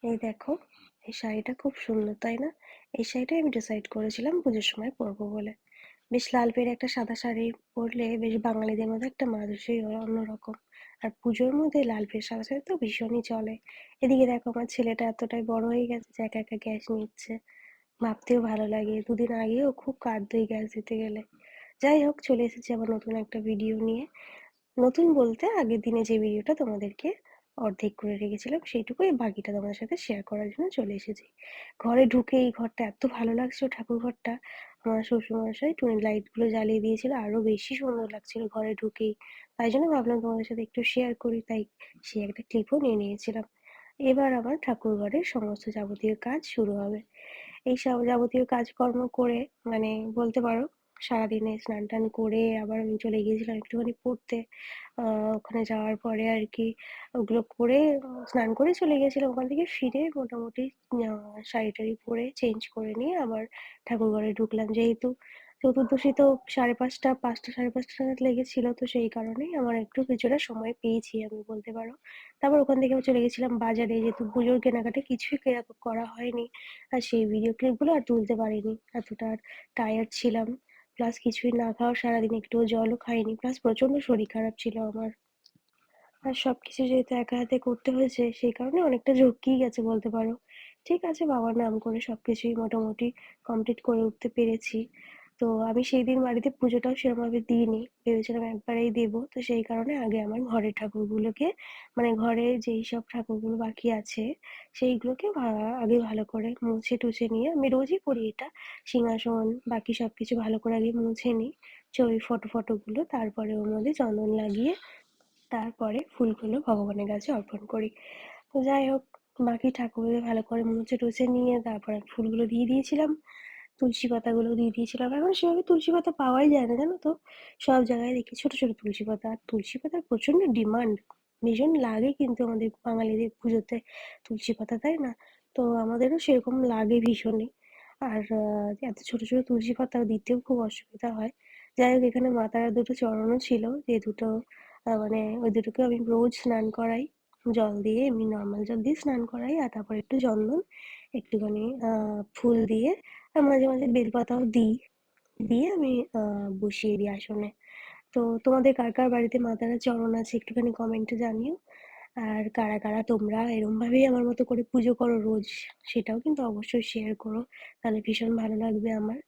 এই দেখো, এই শাড়িটা খুব সুন্দর তাই না? এই শাড়িটাই আমি ডিসাইড করেছিলাম পুজোর সময় পরবো বলে। বেশ লাল পেড়ে একটা সাদা শাড়ি পরলে বেশ বাঙালিদের মধ্যে একটা মাধুর্যই অন্যরকম। আর পুজোর মধ্যে লাল পেড়ে সাদা শাড়ি তো ভীষণই চলে। এদিকে দেখো আমার ছেলেটা এতটাই বড় হয়ে গেছে যে একা একা গ্যাস নিচ্ছে। ভাবতেও ভালো লাগে, দুদিন আগেও খুব কাঁদতো গ্যাস দিতে গেলে। যাই হোক, চলে এসেছি আবার নতুন একটা ভিডিও নিয়ে। নতুন বলতে আগের দিনে যে ভিডিওটা তোমাদেরকে অর্ধেক করে রেখেছিলাম সেইটুকুই, বাকিটা তোমাদের সাথে শেয়ার করার জন্য চলে এসেছি। ঘরে ঢুকে এই ঘরটা এত ভালো লাগছিল, ঠাকুর ঘরটা আমার শ্বশুরমশাই টুনি লাইট গুলো জ্বালিয়ে দিয়েছিল, আরো বেশি সুন্দর লাগছিল ঘরে ঢুকেই। তাই জন্য ভাবলাম তোমাদের সাথে একটু শেয়ার করি, তাই সে একটা ক্লিপও নিয়ে নিয়েছিলাম। এবার আমার ঠাকুর ঘরের সমস্ত যাবতীয় কাজ শুরু হবে। এই সব যাবতীয় কাজকর্ম করে মানে বলতে পারো সারাদিনে স্নান টান করে আবার আমি চলে গিয়েছিলাম একটুখানি পড়তে। ওখানে যাওয়ার পরে আর কি ওগুলো করে স্নান করে চলে গেছিলাম। ওখান থেকে ফিরে মোটামুটি শাড়ি টাড়ি পরে চেঞ্জ করে নিয়ে আবার ঠাকুর ঘরে ঢুকলাম। যেহেতু চতুর্দশী তো 5:30 5:30 নাগাদ লেগেছিল, তো সেই কারণেই আমার একটু কিছুটা সময় পেয়েছি আমি বলতে পারো। তারপর ওখান থেকে চলে গেছিলাম বাজারে, যেহেতু পুজোর কেনাকাটা কিছুই করা হয়নি। আর সেই ভিডিও ক্লিপগুলো আর তুলতে পারিনি, এতটা টায়ার্ড ছিলাম। প্লাস কিছুই না খাওয়া সারাদিন, একটুও জলও খাইনি, প্লাস প্রচন্ড শরীর খারাপ ছিল আমার। আর সবকিছু যেহেতু একা হাতে করতে হয়েছে সেই কারণে অনেকটা ঝক্কিই গেছে বলতে পারো। ঠিক আছে, বাবার নাম করে সবকিছুই মোটামুটি কমপ্লিট করে উঠতে পেরেছি। তো আমি সেই দিন বাড়িতে পুজোটাও সেরকমভাবে দিইনি, ভেবেছিলাম একবারেই দেবো। তো সেই কারণে আগে আমার ঘরের ঠাকুরগুলোকে মানে ঘরে যেই সব ঠাকুরগুলো বাকি আছে সেইগুলোকে আগে ভালো করে মুছে টুছে নিয়ে, আমি রোজই করি এটা, সিংহাসন বাকি সবকিছু ভালো করে আগে মুছে নিই, ছবি ফটোগুলো, তারপরে ওর মধ্যে চন্দন লাগিয়ে তারপরে ফুলগুলো ভগবানের কাছে অর্পণ করি। তো যাই হোক, বাকি ঠাকুরদের ভালো করে মুছে টুছে নিয়ে তারপরে ফুলগুলো দিয়ে দিয়েছিলাম, তুলসী পাতাগুলো দিয়ে দিয়েছিলাম। এখন সেভাবে তুলসী পাতা পাওয়াই যায় না জানো তো, সব জায়গায় দেখি ছোট ছোট তুলসী পাতা। আর তুলসী পাতার প্রচন্ড ডিমান্ড, ভীষণ লাগে কিন্তু আমাদের বাঙালিদের পুজোতে তুলসী পাতা, তাই না? তো আমাদেরও সেরকম লাগে ভীষণই। আর এত ছোট ছোট তুলসী পাতা দিতেও খুব অসুবিধা হয়। যাই হোক, এখানে মাতার দুটো চরণও ছিল, যে দুটো মানে ওই দুটোকে আমি রোজ স্নান করাই জল দিয়ে, এমনি নর্মাল জল দিয়ে স্নান করাই, আর তারপর একটু চন্দন একটুখানি ফুল দিয়ে আর মাঝে মাঝে বেলপাতাও দিই, দিয়ে আমি বসিয়ে দিই আসনে। তো তোমাদের কার কার বাড়িতে মাতারা চরণ আছে একটুখানি কমেন্টে জানিও। আর কারা কারা তোমরা এরম ভাবেই আমার মতো করে পুজো করো রোজ, সেটাও কিন্তু অবশ্যই শেয়ার করো, তাহলে ভীষণ ভালো লাগবে আমার।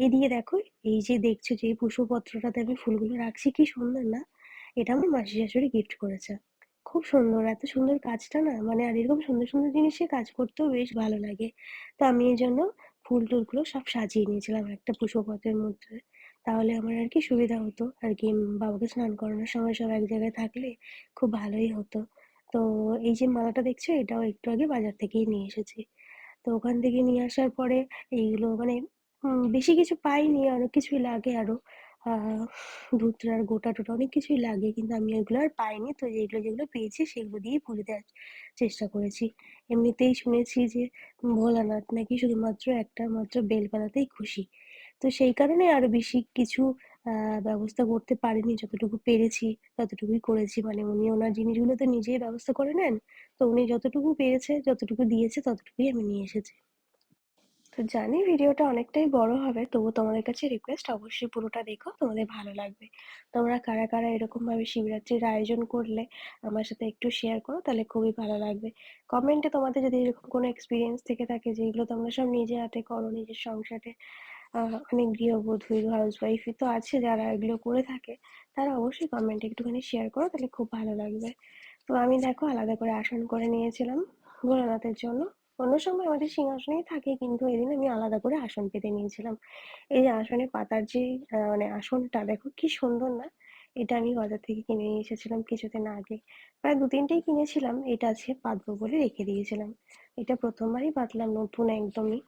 এদিকে দেখো, এই যে দেখছো যে এই পুষ্পপত্রটাতে আমি ফুলগুলো রাখছি, কি সুন্দর না? এটা আমার মাসি শাশুড়ি গিফট করেছে। খুব সুন্দর, এত সুন্দর কাজটা না, মানে আর এরকম সুন্দর সুন্দর জিনিসে কাজ করতেও বেশ ভালো লাগে। তো আমি এই জন্য ফুল টুলগুলো সব সাজিয়ে নিয়েছিলাম একটা পুষ্পপত্রের মধ্যে, তাহলে আমার আর কি সুবিধা হতো আর কি, বাবাকে স্নান করানোর সময় সব এক জায়গায় থাকলে খুব ভালোই হতো। তো এই যে মালাটা দেখছো, এটাও একটু আগে বাজার থেকেই নিয়ে এসেছি। তো ওখান থেকে নিয়ে আসার পরে এইগুলো মানে বেশি কিছু পাইনি, অনেক কিছুই লাগে আরো, আহ ধুতরার গোটা টোটা অনেক কিছুই লাগে, কিন্তু আমি ওইগুলো আর পাইনি। তো যেগুলো যেগুলো পেয়েছি সেগুলো দিয়েই পুজো দেওয়ার চেষ্টা করেছি। এমনিতেই শুনেছি যে ভোলানাথ নাকি শুধুমাত্র একটা মাত্র বেলপাতাতেই খুশি। তো সেই কারণে আরো বেশি কিছু ব্যবস্থা করতে পারিনি, যতটুকু পেরেছি ততটুকুই করেছি। মানে উনি ওনার জিনিসগুলো তো নিজেই ব্যবস্থা করে নেন, তো উনি যতটুকু পেরেছে যতটুকু দিয়েছে ততটুকুই আমি নিয়ে এসেছি। তো জানি ভিডিওটা অনেকটাই বড় হবে, তবু তোমাদের কাছে রিকোয়েস্ট, অবশ্যই পুরোটা দেখো, তোমাদের ভালো লাগবে। তোমরা কারা কারা এরকম ভাবে শিবরাত্রির আয়োজন করলে আমার সাথে একটু শেয়ার করো, তাহলে খুবই ভালো লাগবে। কমেন্টে তোমাদের যদি এরকম কোনো এক্সপিরিয়েন্স থেকে থাকে যেগুলো তোমরা সব নিজে হাতে করো নিজের সংসারে, অনেক গৃহবধূ হাউস ওয়াইফই তো আছে যারা এগুলো করে থাকে, তারা অবশ্যই কমেন্টে একটুখানি শেয়ার করো, তাহলে খুব ভালো লাগবে। তো আমি দেখো আলাদা করে আসন করে নিয়েছিলাম ভোলানাথের জন্য। অন্য সময় আমাদের সিংহাসনেই থাকে, কিন্তু এদিন আমি আলাদা করে আসন পেতে নিয়েছিলাম। এই যে আসনে পাতার যে মানে আসনটা দেখো কি সুন্দর না? এটা আমি বাজার থেকে কিনে নিয়ে এসেছিলাম কিছুদিন আগে, প্রায় দু তিনটেই কিনেছিলাম, এটা আছে পাতবো বলে রেখে দিয়েছিলাম। এটা প্রথমবারই পাতলাম নতুন একদমই।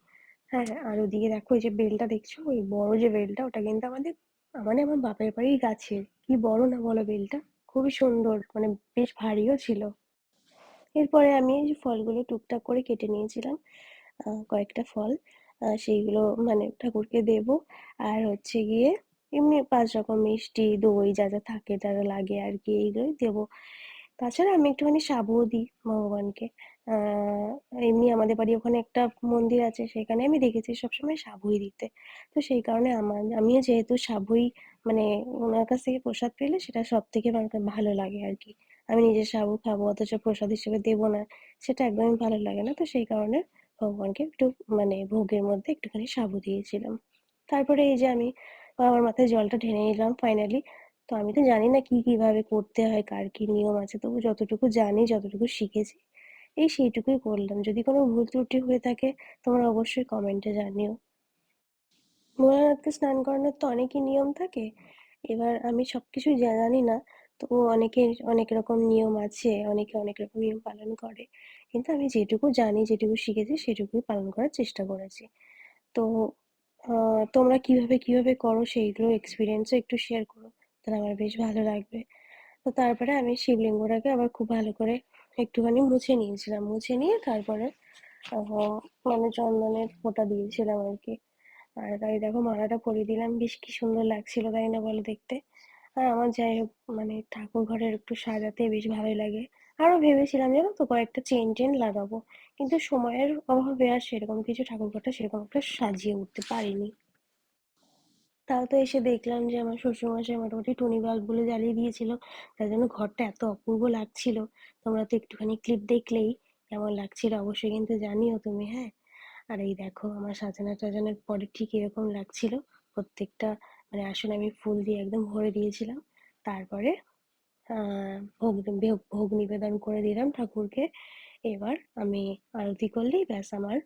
হ্যাঁ, আর ওদিকে দেখো এই যে বেলটা দেখছো, ওই বড় যে বেলটা ওটা কিন্তু আমাদের মানে আমার বাপের বাড়ির গাছের। কি বড় না বলো বেলটা, খুবই সুন্দর, মানে বেশ ভারীও ছিল। এরপরে আমি এই যে ফলগুলো টুকটাক করে কেটে নিয়েছিলাম, কয়েকটা ফল, সেইগুলো মানে ঠাকুরকে দেব। আর হচ্ছে গিয়ে এমনি 5 রকম মিষ্টি দই যা যা থাকে যা যা লাগে আর কি, এইগুলোই দেবো। তাছাড়া আমি একটুখানি সাবুও দিই ভগবানকে। আ এমনি আমাদের বাড়ির ওখানে একটা মন্দির আছে, সেখানে আমি দেখেছি সবসময় সাবুই দিতে। তো সেই কারণে আমিও যেহেতু সাবুই মানে উনার কাছ থেকে প্রসাদ পেলে সেটা সবথেকে আমার ভালো লাগে আরকি। আমি নিজে সাবু খাবো অথচ প্রসাদ হিসেবে দেবো না, সেটা একদমই ভালো লাগে না। তো সেই কারণে ভগবানকে একটু মানে ভোগের মধ্যে একটুখানি সাবু দিয়েছিলাম। তারপরে এই যে আমি বাবার মাথায় জলটা ঢেলে নিলাম ফাইনালি। তো আমি তো জানি না কিভাবে করতে হয়, কার কি নিয়ম আছে। তবু যতটুকু জানি, যতটুকু শিখেছি, এই সেইটুকুই করলাম। যদি কোনো ভুল ত্রুটি হয়ে থাকে তোমরা অবশ্যই কমেন্টে জানিও। ভোলানাথকে স্নান করানোর তো অনেকই নিয়ম থাকে। এবার আমি সবকিছুই জানি না। তবুও অনেকের অনেক রকম নিয়ম আছে, অনেকে অনেক রকম নিয়ম পালন করে। কিন্তু আমি যেটুকু জানি, যেটুকু শিখেছি সেটুকুই পালন করার চেষ্টা করেছি। তো তোমরা কিভাবে করো সেইগুলো এক্সপেরিয়েন্সও একটু শেয়ার করো। তাহলে আমার বেশ ভালো লাগবে। তো তারপরে আমি শিবলিঙ্গটাকে আবার খুব ভালো করে একটুখানি মুছে নিয়েছিলাম। মুছে নিয়ে তারপরে আহ মানে চন্দনের ফোঁটা দিয়েছিলাম আরকি। আর এই দেখো মালাটা পরিয়ে দিলাম। বেশ কি সুন্দর লাগছিল তাই না বলো দেখতে? আর আমার যাই হোক মানে ঠাকুর ঘরের একটু সাজাতে বেশ ভালোই লাগে। আরো ভেবেছিলাম জানো তো কয়েকটা চেন লাগাবো। কিন্তু সময়ের অভাবে আর সেরকম কিছু ঠাকুর ঘরটা সেরকম একটা সাজিয়ে উঠতে পারিনি। তাও তো এসে দেখলাম যে আমার শ্বশুরমশাই মোটামুটি টুনি বাল্বগুলো জ্বালিয়ে দিয়েছিল। তার জন্য ঘরটা এত অপূর্ব লাগছিল। তোমরা তো একটুখানি ক্লিপ দেখলেই কেমন লাগছিল অবশ্যই কিন্তু জানিও তুমি, হ্যাঁ? আর এই দেখো আমার সাজানোর পরে ঠিক এরকম লাগছিল। প্রত্যেকটা মানে আসলে আমি ফুল দিয়ে একদম ভরে দিয়েছিলাম। তারপরে ভোগ নিবেদন করে দিলাম ঠাকুরকে। এবার আমি আরতি করলেই ব্যাস আমার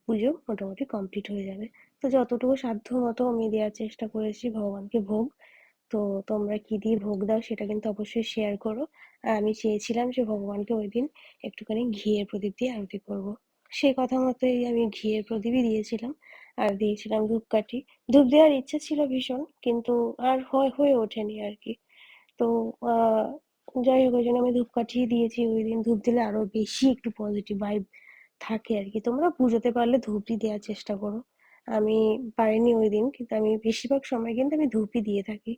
পুজো মোটামুটি কমপ্লিট হয়ে যাবে। তো যতটুকু সাধ্য মতো আমি দেওয়ার চেষ্টা করেছি ভগবানকে ভোগ। তো তোমরা কি দিয়ে ভোগ দাও সেটা কিন্তু অবশ্যই শেয়ার করো। আর আমি চেয়েছিলাম যে ভগবানকে ওইদিন একটুখানি ঘিয়ের প্রদীপ দিয়ে আরতি করব। সেই কথা মতোই আমি ঘিয়ের প্রদীপই দিয়েছিলাম। আর দিয়েছিলাম ধূপকাঠি। ধূপ দেওয়ার ইচ্ছে ছিল ভীষণ, কিন্তু আর হয়ে ওঠেনি আর কি। তো আহ যাই হোক ওই জন্য আমি ধূপকাঠি দিয়েছি। ওই দিন ধূপ দিলে আরো বেশি একটু পজিটিভ ভাইব থাকে আর কি। তোমরা পুজোতে পারলে ধূপই দেওয়ার চেষ্টা করো। আমি পারিনি ওই দিন, কিন্তু আমি বেশিরভাগ সময় কিন্তু আমি ধূপই দিয়ে থাকি।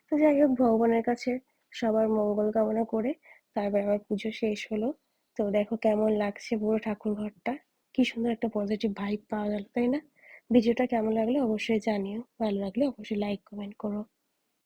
তো যাই হোক ভগবানের কাছে সবার মঙ্গল কামনা করে তারপর আমার পুজো শেষ হলো। তো দেখো কেমন লাগছে পুরো ঠাকুর ঘরটা। কি সুন্দর একটা পজিটিভ ভাইব পাওয়া গেল তাই না? ভিডিওটা কেমন লাগলো অবশ্যই জানিও। ভালো লাগলে অবশ্যই লাইক কমেন্ট করো।